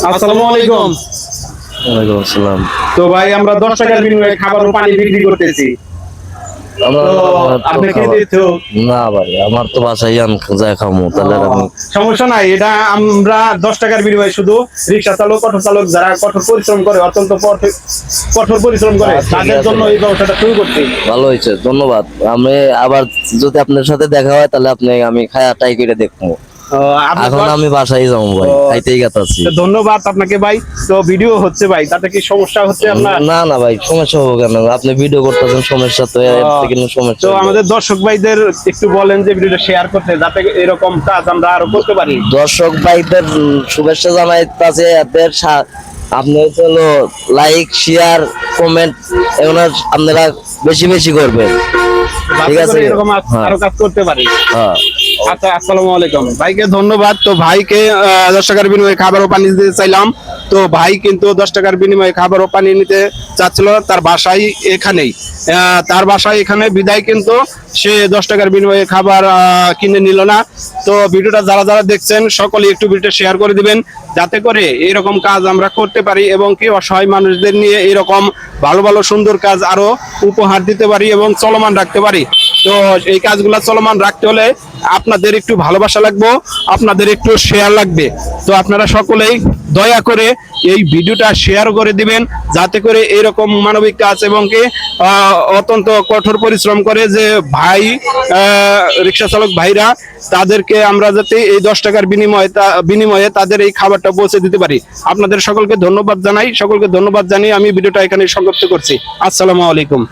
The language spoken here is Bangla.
আসসালামু আলাইকুম। ওয়ালাইকুম আসসালাম। তো ভাই আমরা 10 টাকার বিনিময়ে খাবার ও পানি বিক্রি করতেছি। তো আপনি কি দিচ্ছো? না ভাই, আমার তো বাসায় যাই খামু, তাহলে আর আমি সমস্যা নাই, এটা আমরা 10 টাকার বিনিময়ে শুধু রিক্সা চালক, অটো চালক যারা কঠোর পরিশ্রম করে, অত্যন্ত কঠোর পরিশ্রম করে, ঠিক তাদের আছে জন্য ভাই। এই ব্যবসাটা শুরু করছি। ভালো হয়েছে, ধন্যবাদ। আমি আবার যদি আপনার সাথে দেখা হয় তাহলে আমি খায়া ট্রাই করে দেখবো। আপনি এখন আমি বাসায় যাবো ভাই, খাইতেই গেতাছি। ধন্যবাদ আপনাকে ভাই। তো ভিডিও হচ্ছে ভাই, তাতে কি সমস্যা হচ্ছে আপনার? না না ভাই, সমস্যা হবে কেন? আপনি ভিডিও করতেছেন, সমস্যা তো এর থেকে কোনো সমস্যা তো হইলো। আমাদের দর্শক ভাইদের একটু বলেন যে ভিডিওটা শেয়ার করতে, যাতে এরকম কাজ আমরা আরো করতে পারি। দর্শক ভাইদের শুভেচ্ছা জানাইতাছে। এদের আপনি হলো লাইক, শেয়ার, কমেন্ট এগুলো আপনারা বেশি বেশি করবেন, ঠিক যাতে আছে? করে এরকম হ্যাঁ আরো কাজ করতে পারি। হ্যাঁ। আচ্ছা, আসসালামু আলাইকুম। ভাইকে ধন্যবাদ। তো ভাইকে 10 টাকার বিনিময়ে খাবার ও পানি দিতে চাইলাম। তো ভাই কিন্তু 10 টাকার বিনিময়ে খাবার ও পানি নিতে চাচ্ছিল, তার বাসায় এখানেই। তার বাসায় এখানে বিদায়, কিন্তু সে 10 টাকার বিনিময়ে খাবার কিনে নিল না। তো ভিডিওটা যারা যারা দেখছেন সকলে একটু ভিডিওটা শেয়ার করে দিবেন, যাতে করে এরকম কাজ আমরা করতে পারি এবং কি অসহায় মানুষদের নিয়ে এরকম ভালো ভালো সুন্দর কাজ আরো উপহার দিতে পারি এবং চলমান রাখতে পারি। তো এই কাজগুলো চলমান রাখতে হলে আপনাদের একটু ভালোবাসা লাগবে, আপনাদের একটু শেয়ার লাগবে। তো আপনারা সকলেই দয়া করে এই ভিডিওটা শেয়ার করে দিবেন, যাতে করে এরকম মানবিক কাজ এবং কি অত্যন্ত কঠোর পরিশ্রম করে যে ভাই, রিক্সা চালক ভাইরা, তাদেরকে আমরা যাতে এই 10 টাকার বিনিময়ে তাদের এই খাবারটা পৌঁছে দিতে পারি। আপনাদের সকলকে ধন্যবাদ জানাই। সকলকে ধন্যবাদ জানিয়ে আমি ভিডিওটা এখানে সমাপ্ত করছি। আসসালামু আলাইকুম।